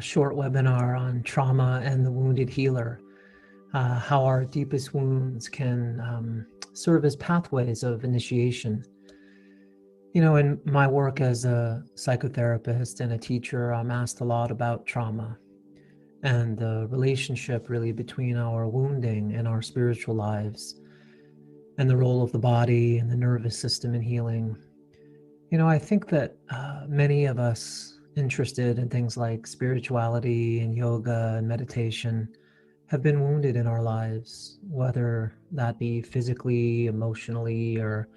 Short webinar on trauma and the wounded healer, how our deepest wounds can serve as pathways of initiation. In my work as a psychotherapist and a teacher, I'm asked a lot about trauma and the relationship really between our wounding and our spiritual lives, and the role of the body and the nervous system in healing. I think that many of us interested in things like spirituality and yoga and meditation have been wounded in our lives, whether that be physically, emotionally, or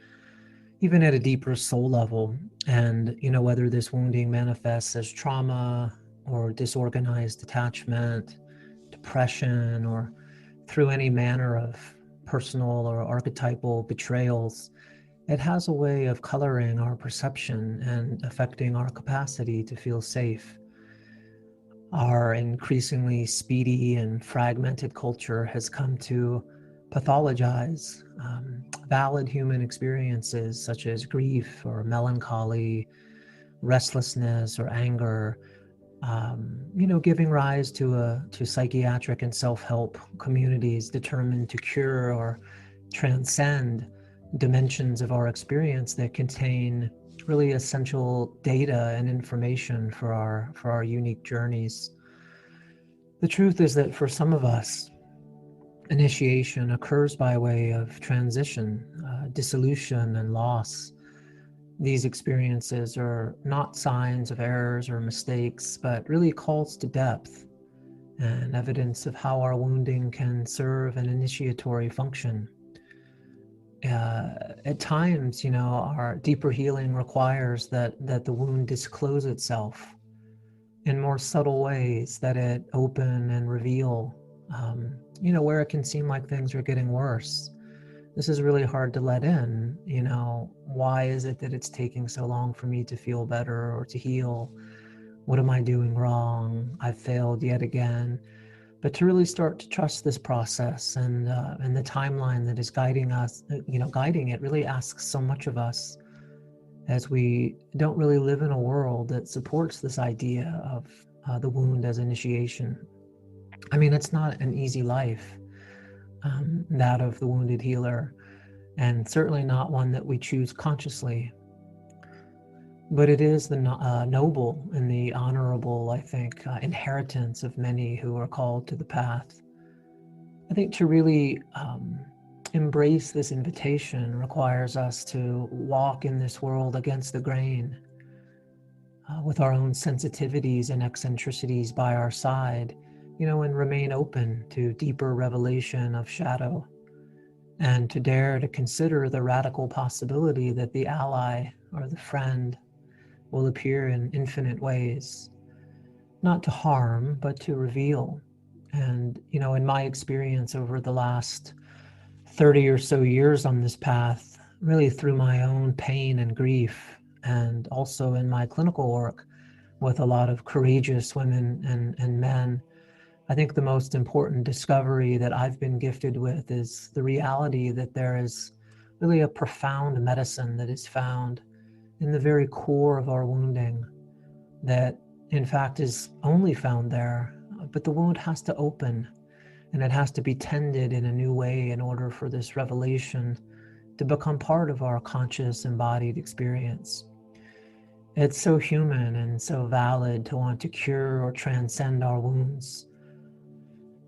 even at a deeper soul level. And, whether this wounding manifests as trauma or disorganized attachment, depression, or through any manner of personal or archetypal betrayals, it has a way of coloring our perception and affecting our capacity to feel safe. Our increasingly speedy and fragmented culture has come to pathologize valid human experiences such as grief or melancholy, restlessness or anger, giving rise to psychiatric and self-help communities determined to cure or transcend dimensions of our experience that contain really essential data and information for our unique journeys. The truth is that for some of us, initiation occurs by way of transition, dissolution, and loss. These experiences are not signs of errors or mistakes, but really calls to depth and evidence of how our wounding can serve an initiatory function. At times, our deeper healing requires that the wound disclose itself in more subtle ways, that it open and reveal, where it can seem like things are getting worse. This is really hard to let in. Why is it that it's taking so long for me to feel better or to heal? What am I doing wrong? I've failed yet again. But to really start to trust this process and the timeline that is guiding us, guiding it really asks so much of us, as we don't really live in a world that supports this idea of the wound as initiation. I mean, it's not an easy life, that of the wounded healer, and certainly not one that we choose consciously. But it is the noble and the honorable, I think, inheritance of many who are called to the path. I think to really embrace this invitation requires us to walk in this world against the grain, with our own sensitivities and eccentricities by our side, and remain open to deeper revelation of shadow, and to dare to consider the radical possibility that the ally or the friend will appear in infinite ways, not to harm, but to reveal. And, in my experience over the last 30 or so years on this path, really through my own pain and grief, and also in my clinical work with a lot of courageous women and men, I think the most important discovery that I've been gifted with is the reality that there is really a profound medicine that is found in the very core of our wounding, that in fact is only found there. But the wound has to open, and it has to be tended in a new way in order for this revelation to become part of our conscious embodied experience. It's so human and so valid to want to cure or transcend our wounds.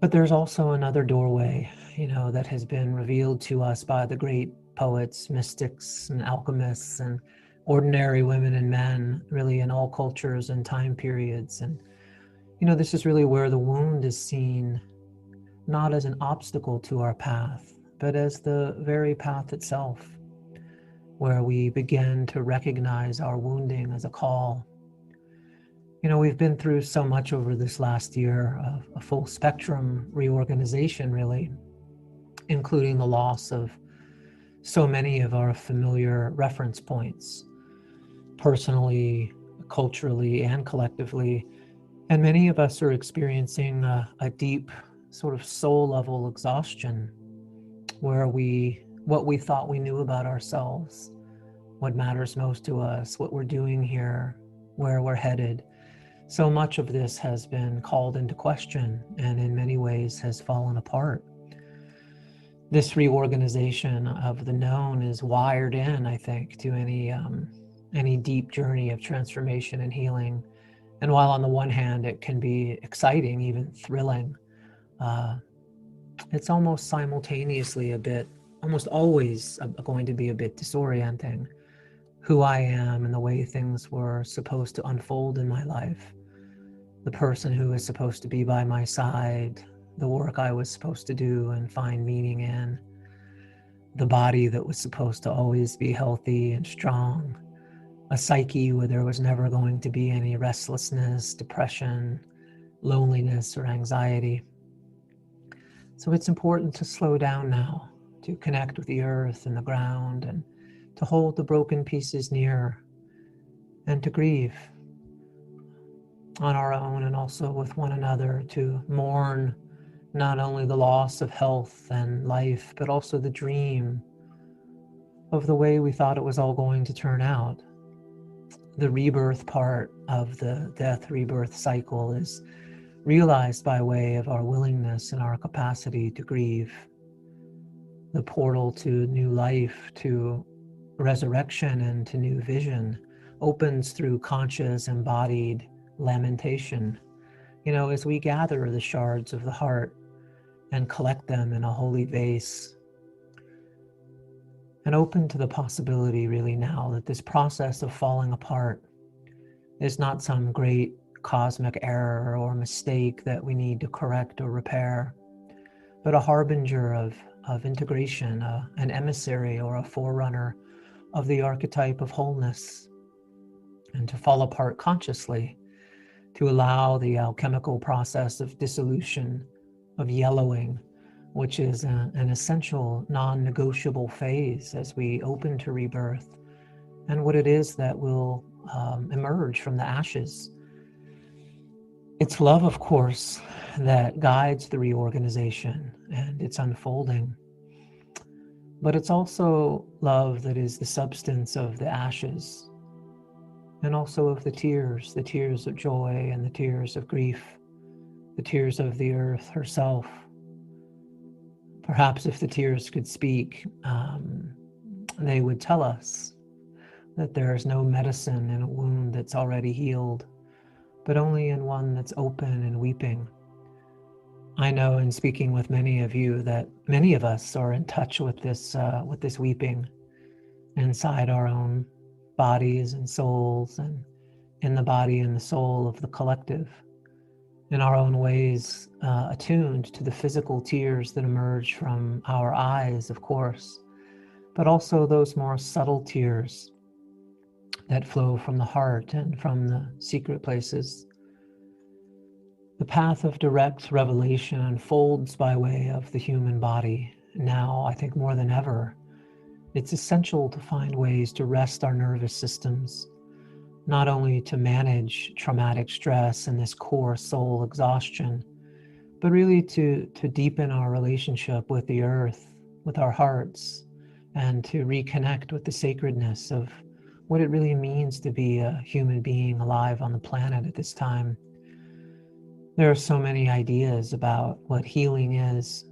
But there's also another doorway, that has been revealed to us by the great poets, mystics, and alchemists, and ordinary women and men, really in all cultures and time periods. And, this is really where the wound is seen not as an obstacle to our path, but as the very path itself, where we begin to recognize our wounding as a call. We've been through so much over this last year, a full spectrum reorganization, really, including the loss of so many of our familiar reference points, personally, culturally, and collectively. And many of us are experiencing a deep sort of soul level exhaustion, where what we thought we knew about ourselves, what matters most to us, what we're doing here, where we're headed, So much of this has been called into question and in many ways has fallen apart. This reorganization of the known is wired in, I think, to any deep journey of transformation and healing. And while on the one hand it can be exciting, even thrilling, it's almost simultaneously almost always going to be a bit disorienting. Who I am and the way things were supposed to unfold in my life, the person who is supposed to be by my side, the work I was supposed to do and find meaning in, the body that was supposed to always be healthy and strong, a psyche where there was never going to be any restlessness, depression, loneliness, or anxiety. So it's important to slow down now, to connect with the earth and the ground, and to hold the broken pieces near, and to grieve on our own and also with one another, to mourn not only the loss of health and life, but also the dream of the way we thought it was all going to turn out. The rebirth part of the death rebirth cycle is realized by way of our willingness and our capacity to grieve. The portal to new life, to resurrection, and to new vision opens through conscious, embodied lamentation. As we gather the shards of the heart and collect them in a holy vase, and open to the possibility really now that this process of falling apart is not some great cosmic error or mistake that we need to correct or repair, but a harbinger of integration, an emissary or a forerunner of the archetype of wholeness. And to fall apart consciously, to allow the alchemical process of dissolution, of yellowing, which is an essential non-negotiable phase as we open to rebirth, and what it is that will emerge from the ashes. It's love, of course, that guides the reorganization and its unfolding, but it's also love that is the substance of the ashes, and also of the tears of joy and the tears of grief, the tears of the earth herself. Perhaps if the tears could speak, they would tell us that there is no medicine in a wound that's already healed, but only in one that's open and weeping. I know in speaking with many of you that many of us are in touch with this weeping inside our own bodies and souls, and in the body and the soul of the collective, in our own ways, attuned to the physical tears that emerge from our eyes, of course, but also those more subtle tears that flow from the heart and from the secret places. The path of direct revelation unfolds by way of the human body. Now, I think more than ever, it's essential to find ways to rest our nervous systems, not only to manage traumatic stress and this core soul exhaustion, but really to deepen our relationship with the earth, with our hearts, and to reconnect with the sacredness of what it really means to be a human being alive on the planet at this time. There are so many ideas about what healing is,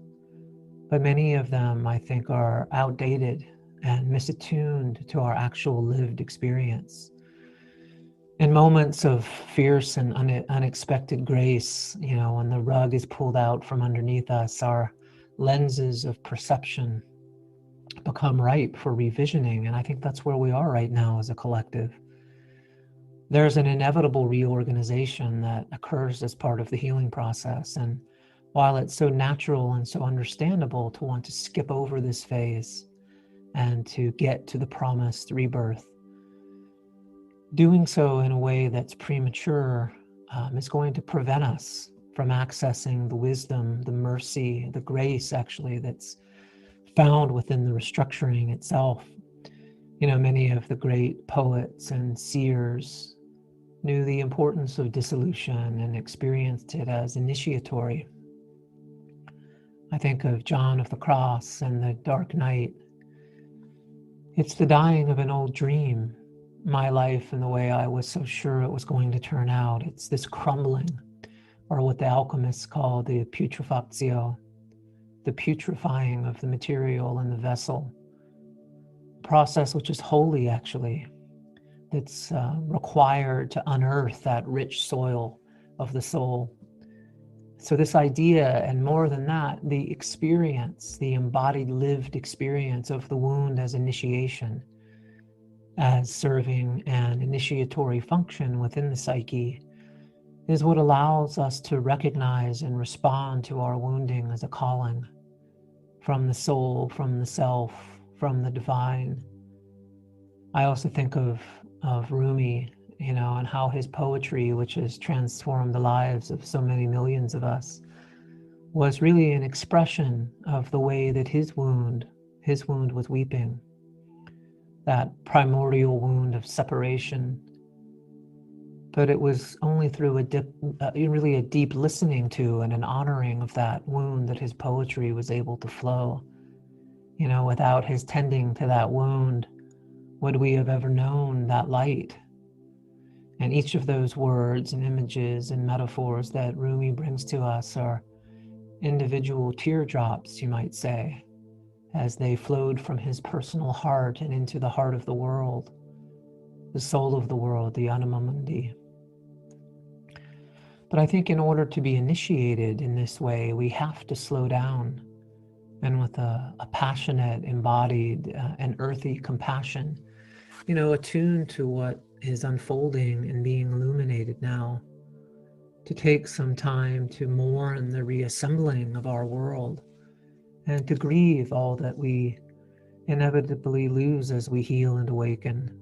but many of them, I think, are outdated and misattuned to our actual lived experience. In moments of fierce and unexpected grace, when the rug is pulled out from underneath us, our lenses of perception become ripe for revisioning. And I think that's where we are right now as a collective. There's an inevitable reorganization that occurs as part of the healing process. And while it's so natural and so understandable to want to skip over this phase and to get to the promised rebirth, doing so in a way that's premature is going to prevent us from accessing the wisdom, the mercy, the grace actually that's found within the restructuring itself. Many of the great poets and seers knew the importance of dissolution and experienced it as initiatory. I think of John of the Cross and the Dark Night. It's the dying of an old dream, my life and the way I was so sure it was going to turn out. It's this crumbling, or what the alchemists call the putrefactio, the putrefying of the material in the vessel, process which is holy, actually, that's required to unearth that rich soil of the soul. So this idea, and more than that, the experience, the embodied lived experience of the wound as initiation, as serving an initiatory function within the psyche, is what allows us to recognize and respond to our wounding as a calling from the soul, from the self, from the divine. I also think of Rumi, and how his poetry, which has transformed the lives of so many millions of us, was really an expression of the way that his wound was weeping, that primordial wound of separation. But it was only through really a deep listening to and an honoring of that wound that his poetry was able to flow. Without his tending to that wound, would we have ever known that light? And each of those words and images and metaphors that Rumi brings to us are individual teardrops, you might say, as they flowed from his personal heart and into the heart of the world, the soul of the world, the anima mundi. But I think in order to be initiated in this way, we have to slow down, and with a passionate, embodied, and earthy compassion, attuned to what is unfolding and being illuminated now, to take some time to mourn the reassembling of our world and to grieve all that we inevitably lose as we heal and awaken.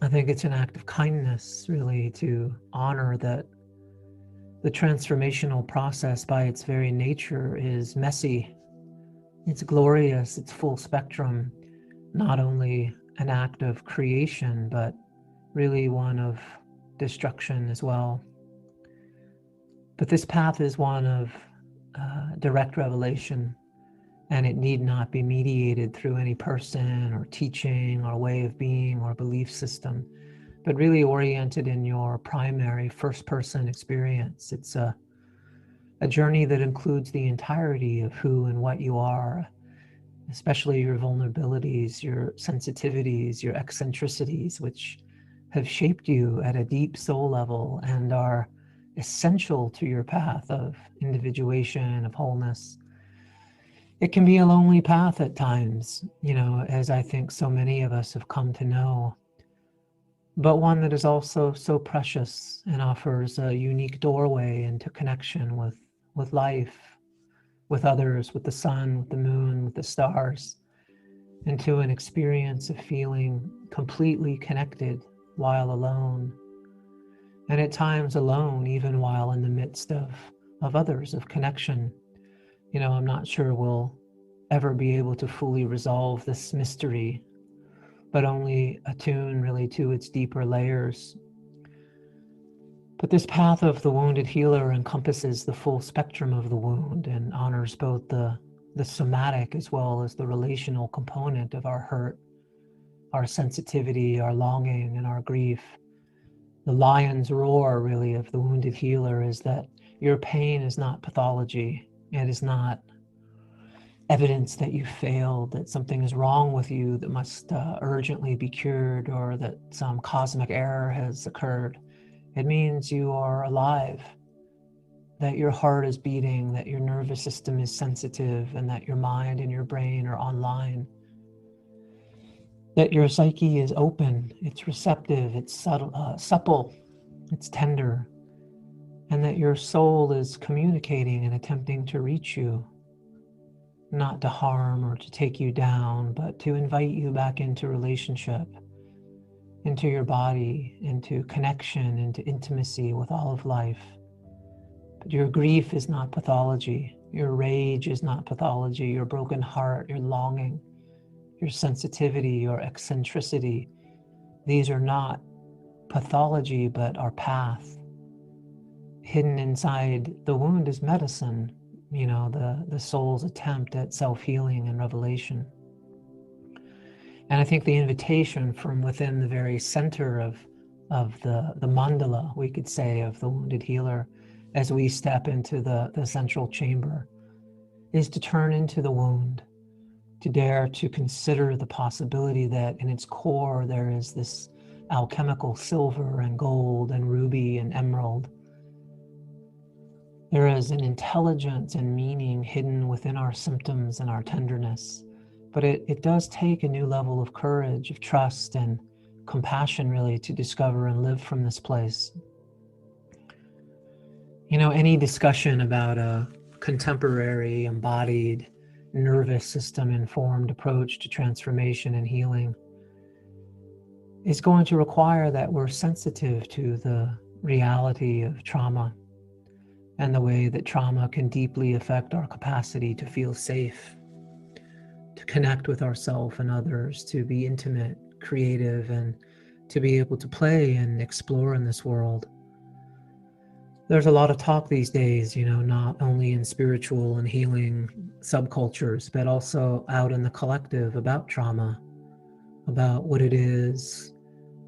I think it's an act of kindness, really, to honor that the transformational process by its very nature is messy, it's glorious, it's full spectrum, not only an act of creation, but really one of destruction as well. But this path is one of direct revelation, and it need not be mediated through any person or teaching or way of being or belief system, but really oriented in your primary first-person experience. It's a journey that includes the entirety of who and what you are, especially your vulnerabilities, your sensitivities, your eccentricities, which have shaped you at a deep soul level and are essential to your path of individuation, of wholeness. It can be a lonely path at times, as I think so many of us have come to know, but one that is also so precious and offers a unique doorway into connection with life, with others, with the sun, with the moon, with the stars, into an experience of feeling completely connected while alone, and at times alone even while in the midst of others, of connection. I'm not sure we'll ever be able to fully resolve this mystery, but only attune really to its deeper layers. But this path of the wounded healer encompasses the full spectrum of the wound and honors both the somatic as well as the relational component of our hurt, our sensitivity, our longing, and our grief. The lion's roar, really, of the wounded healer is that your pain is not pathology. It is not evidence that you failed, that something is wrong with you that must urgently be cured, or that some cosmic error has occurred. It means you are alive, that your heart is beating, that your nervous system is sensitive, and that your mind and your brain are online. That your psyche is open, it's receptive, it's subtle, supple, it's tender, and that your soul is communicating and attempting to reach you, not to harm or to take you down, but to invite you back into relationship, into your body, into connection, into intimacy with all of life. But your grief is not pathology. Your rage is not pathology. Your broken heart, your longing, your sensitivity, your eccentricity, these are not pathology, but our path. Hidden inside the wound is medicine, the soul's attempt at self-healing and revelation. And I think the invitation from within the very center of the mandala, we could say, of the wounded healer, as we step into the central chamber, is to turn into the wound, to dare to consider the possibility that in its core there is this alchemical silver and gold and ruby and emerald. There is an intelligence and meaning hidden within our symptoms and our tenderness. But it does take a new level of courage, of trust, and compassion, really, to discover and live from this place. You know, any discussion about a contemporary, embodied, nervous system informed approach to transformation and healing is going to require that we're sensitive to the reality of trauma and the way that trauma can deeply affect our capacity to feel safe, to connect with ourselves and others, to be intimate, creative, and to be able to play and explore in this world. There's a lot of talk these days, you know, not only in spiritual and healing subcultures, but also out in the collective about trauma, about what it is,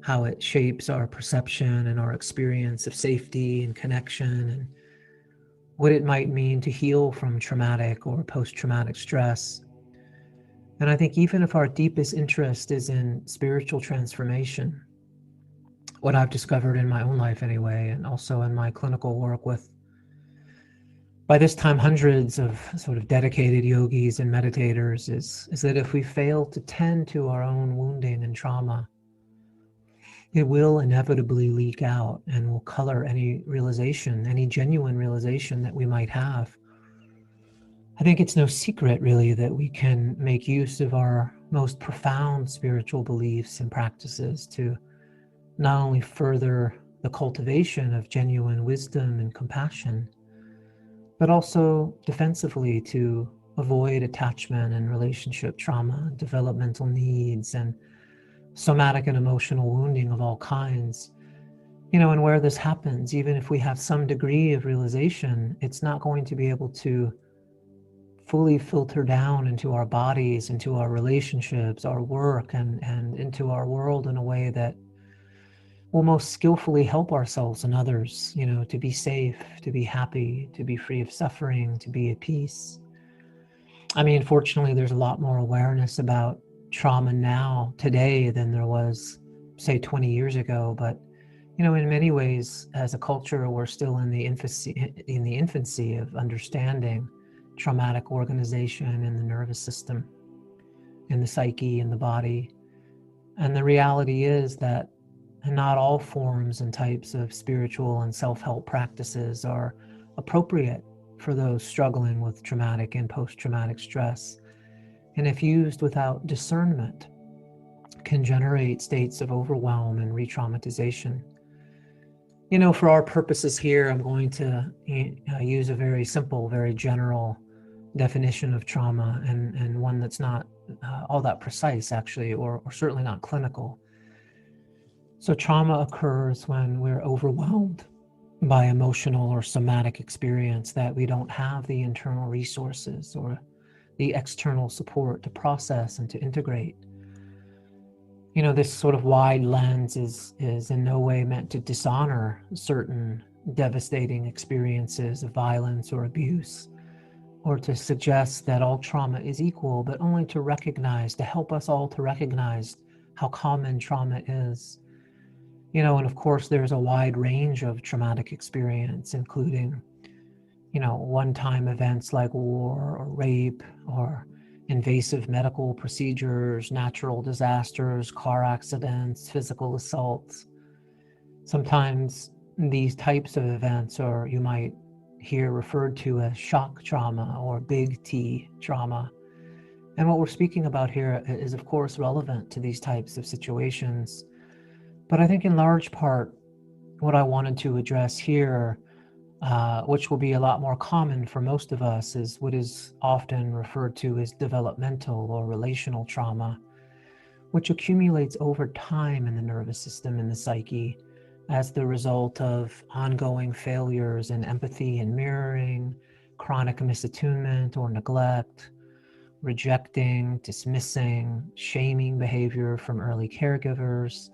how it shapes our perception and our experience of safety and connection, and what it might mean to heal from traumatic or post-traumatic stress. And I think even if our deepest interest is in spiritual transformation, what I've discovered in my own life anyway, and also in my clinical work with, by this time, hundreds of sort of dedicated yogis and meditators, is that if we fail to tend to our own wounding and trauma, it will inevitably leak out and will color any realization, any genuine realization that we might have. I think it's no secret, really, that we can make use of our most profound spiritual beliefs and practices to not only further the cultivation of genuine wisdom and compassion, but also defensively to avoid attachment and relationship trauma, developmental needs, and somatic and emotional wounding of all kinds. You know, and where this happens, even if we have some degree of realization, it's not going to be able to fully filter down into our bodies, into our relationships, our work, and into our world in a way that will most skillfully help ourselves and others, you know, to be safe, to be happy, to be free of suffering, to be at peace. I mean, fortunately, there's a lot more awareness about trauma now, today, than there was, say, 20 years ago. But, you know, in many ways, as a culture, we're still in the infancy of understanding traumatic organization in the nervous system, in the psyche, in the body. And the reality is that not all forms and types of spiritual and self-help practices are appropriate for those struggling with traumatic and post-traumatic stress. And if used without discernment, can generate states of overwhelm and re-traumatization. You know, for our purposes here, I'm going to use a very simple, very general definition of trauma, and one that's not all that precise, actually, or certainly not clinical. So trauma occurs when we're overwhelmed by emotional or somatic experience that we don't have the internal resources or the external support to process and to integrate. You know, this sort of wide lens is in no way meant to dishonor certain devastating experiences of violence or abuse, or to suggest that all trauma is equal, but only to recognize, to help us all to recognize how common trauma is. You know, and of course, there's a wide range of traumatic experience, including, you know, one-time events like war or rape or invasive medical procedures, natural disasters, car accidents, physical assaults. Sometimes these types of events are, you might hear referred to as shock trauma or big T trauma. And what we're speaking about here is, of course, relevant to these types of situations. But I think in large part, what I wanted to address here, which will be a lot more common for most of us, is what is often referred to as developmental or relational trauma, which accumulates over time in the nervous system and the psyche as the result of ongoing failures in empathy and mirroring, chronic misattunement or neglect, rejecting, dismissing, shaming behavior from early caregivers,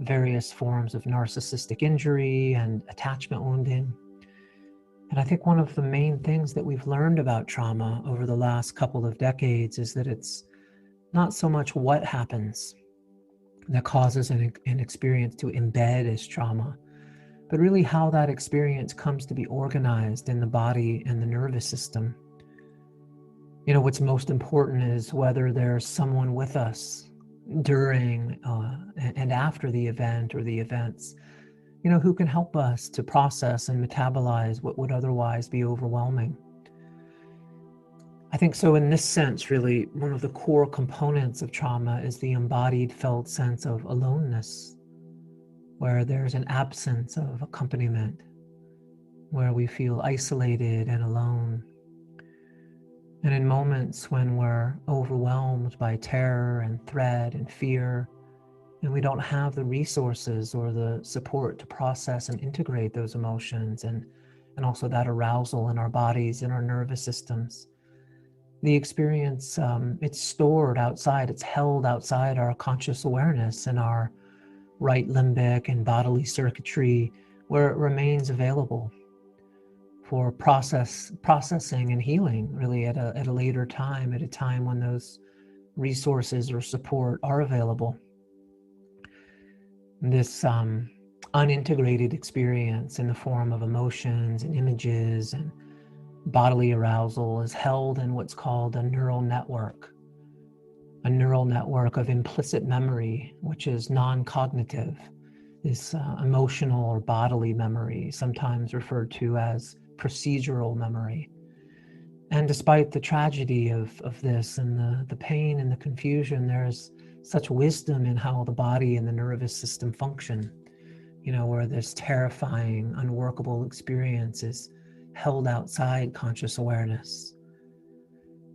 various forms of narcissistic injury and attachment wounding. And I think one of the main things that we've learned about trauma over the last couple of decades is that it's not so much what happens that causes an experience to embed as trauma, but really how that experience comes to be organized in the body and the nervous system. What's most important is whether there's someone with us during and after the event or the events, who can help us to process and metabolize what would otherwise be overwhelming. I think so in this sense, really, one of the core components of trauma is the embodied felt sense of aloneness, where there's an absence of accompaniment, where we feel isolated and alone. And in moments when we're overwhelmed by terror and threat and fear, and we don't have the resources or the support to process and integrate those emotions and also that arousal in our bodies and our nervous systems, the experience, it's stored outside, it's held outside our conscious awareness and our right limbic and bodily circuitry, where it remains available for processing and healing, really at a later time, at a time when those resources or support are available. This unintegrated experience in the form of emotions and images and bodily arousal is held in what's called a neural network of implicit memory, which is non-cognitive, this emotional or bodily memory, sometimes referred to as procedural memory. And despite the tragedy of this and the pain and the confusion, there's such wisdom in how the body and the nervous system function, where this terrifying, unworkable experience is held outside conscious awareness,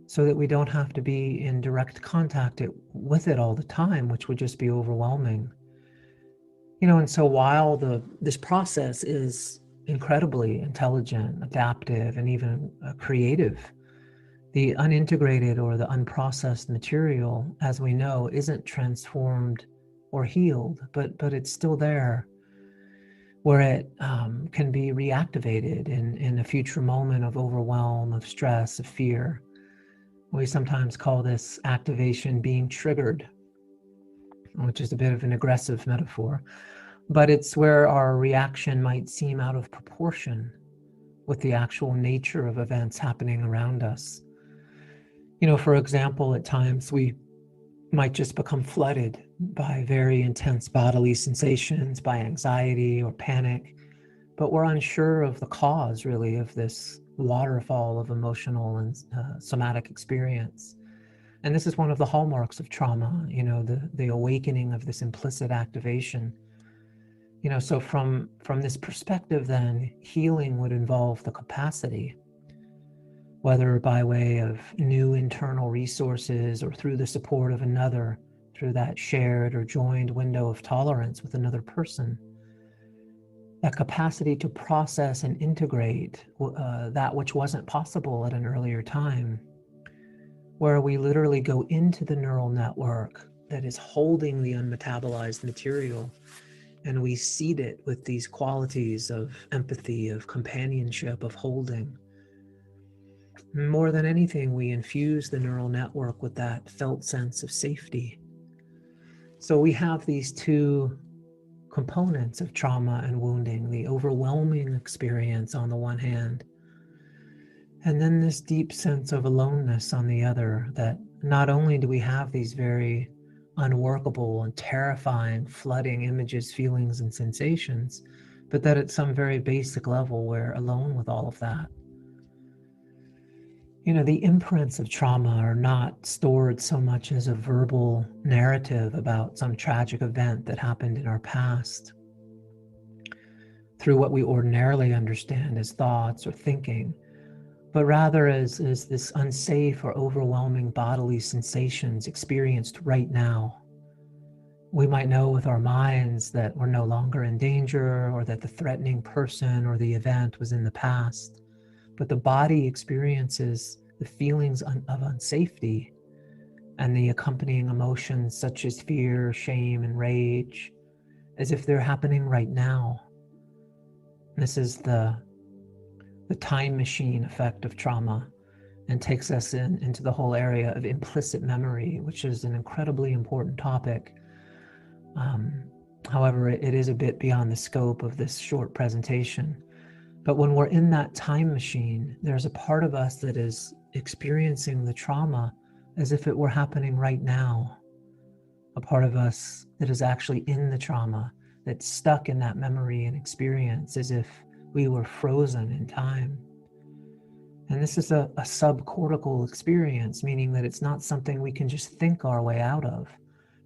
so that we don't have to be in direct contact with it all the time, which would just be overwhelming. And so while this process is incredibly intelligent, adaptive, and even creative, the unintegrated or the unprocessed material, as we know, isn't transformed or healed, but it's still there, where it can be reactivated in a future moment of overwhelm, of stress, of fear. We sometimes call this activation being triggered, which is a bit of an aggressive metaphor, but it's where our reaction might seem out of proportion with the actual nature of events happening around us. For example, at times we might just become flooded by very intense bodily sensations, by anxiety or panic, but we're unsure of the cause, really, of this waterfall of emotional and somatic experience. And this is one of the hallmarks of trauma, the awakening of this implicit activation. So from this perspective, then, healing would involve the capacity, whether by way of new internal resources or through the support of another, through that shared or joined window of tolerance with another person, that capacity to process and integrate that which wasn't possible at an earlier time, where we literally go into the neural network that is holding the unmetabolized material, and we seed it with these qualities of empathy, of companionship, of holding. More than anything, we infuse the neural network with that felt sense of safety. So we have these two components of trauma and wounding, the overwhelming experience on the one hand, and then this deep sense of aloneness on the other, that not only do we have these very unworkable and terrifying, flooding images, feelings, and sensations, but that at some very basic level, we're alone with all of that. The imprints of trauma are not stored so much as a verbal narrative about some tragic event that happened in our past, through what we ordinarily understand as thoughts or thinking, but rather as this unsafe or overwhelming bodily sensations experienced right now. We might know with our minds that we're no longer in danger, or that the threatening person or the event was in the past, but the body experiences the feelings of unsafety and the accompanying emotions such as fear, shame, and rage, as if they're happening right now. This is the time machine effect of trauma, and takes us into the whole area of implicit memory, which is an incredibly important topic. However, it is a bit beyond the scope of this short presentation. But when we're in that time machine, there's a part of us that is experiencing the trauma as if it were happening right now. A part of us that is actually in the trauma, that's stuck in that memory and experience as if we were frozen in time. And this is a subcortical experience, meaning that it's not something we can just think our way out of,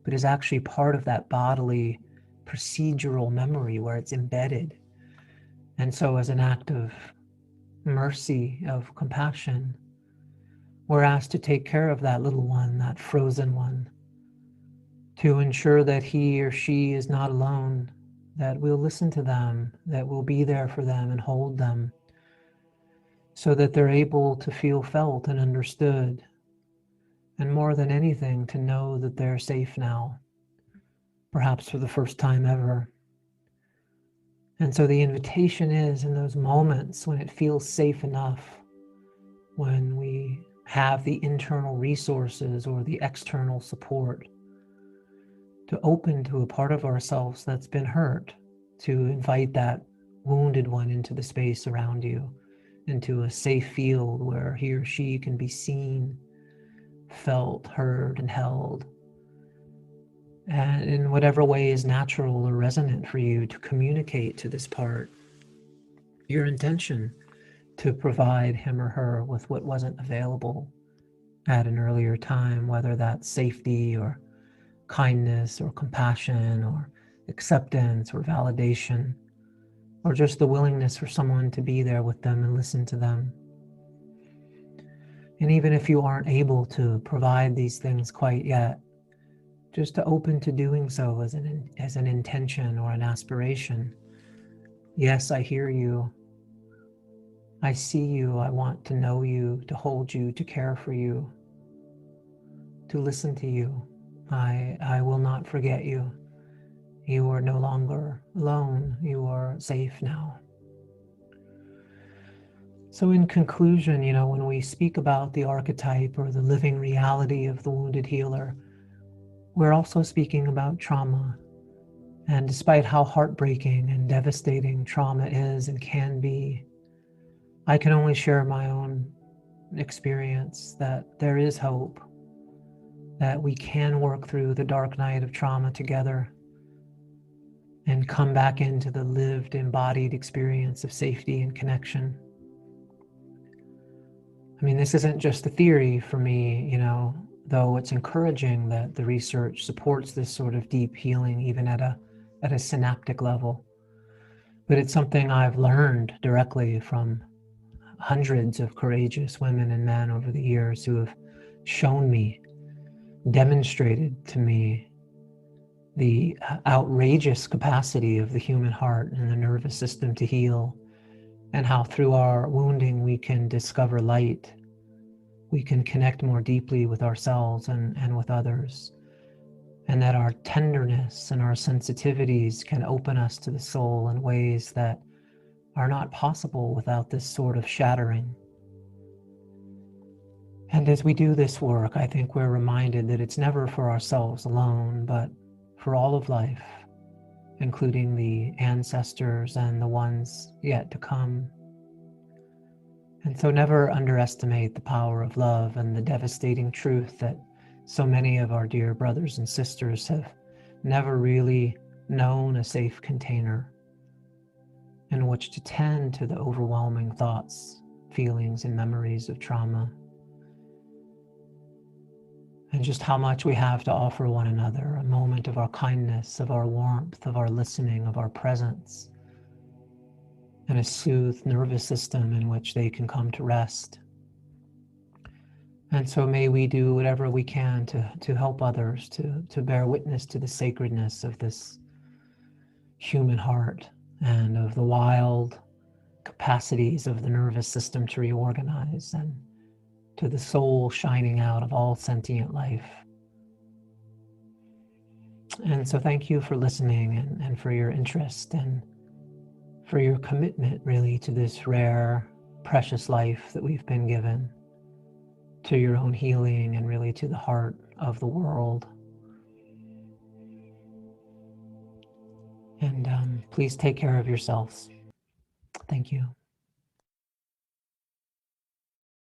but is actually part of that bodily procedural memory where it's embedded. And so as an act of mercy, of compassion, we're asked to take care of that little one, that frozen one, to ensure that he or she is not alone, that we'll listen to them, that we'll be there for them and hold them, so that they're able to feel felt and understood, and more than anything, to know that they're safe now, perhaps for the first time ever. And so the invitation is, in those moments when it feels safe enough, when we have the internal resources or the external support, to open to a part of ourselves that's been hurt, to invite that wounded one into the space around you, into a safe field where he or she can be seen, felt, heard, and held. And in whatever way is natural or resonant for you, to communicate to this part your intention to provide him or her with what wasn't available at an earlier time, whether that's safety or kindness or compassion or acceptance or validation, or just the willingness for someone to be there with them and listen to them. And even if you aren't able to provide these things quite yet, just to open to doing so as an intention or an aspiration. Yes, I hear you. I see you. I want to know you, to hold you, to care for you, to listen to you. I will not forget you. You are no longer alone. You are safe now. So in conclusion, when we speak about the archetype or the living reality of the wounded healer, we're also speaking about trauma. And despite how heartbreaking and devastating trauma is and can be, I can only share my own experience that there is hope, that we can work through the dark night of trauma together and come back into the lived, embodied experience of safety and connection. I mean, this isn't just a theory for me, though it's encouraging that the research supports this sort of deep healing, even at a synaptic level. But it's something I've learned directly from hundreds of courageous women and men over the years who have shown me, demonstrated to me, the outrageous capacity of the human heart and the nervous system to heal, and how through our wounding we can discover light. We can connect more deeply with ourselves and with others, and that our tenderness and our sensitivities can open us to the soul in ways that are not possible without this sort of shattering. And as we do this work, I think we're reminded that it's never for ourselves alone, but for all of life, including the ancestors and the ones yet to come. And so never underestimate the power of love and the devastating truth that so many of our dear brothers and sisters have never really known a safe container in which to tend to the overwhelming thoughts, feelings, and memories of trauma. And just how much we have to offer one another, a moment of our kindness, of our warmth, of our listening, of our presence, and a soothed nervous system in which they can come to rest. And so may we do whatever we can to help others, to bear witness to the sacredness of this human heart and of the wild capacities of the nervous system to reorganize and to the soul shining out of all sentient life. And so thank you for listening and for your interest and for your commitment really to this rare, precious life that we've been given, to your own healing and really to the heart of the world. And please take care of yourselves. Thank you.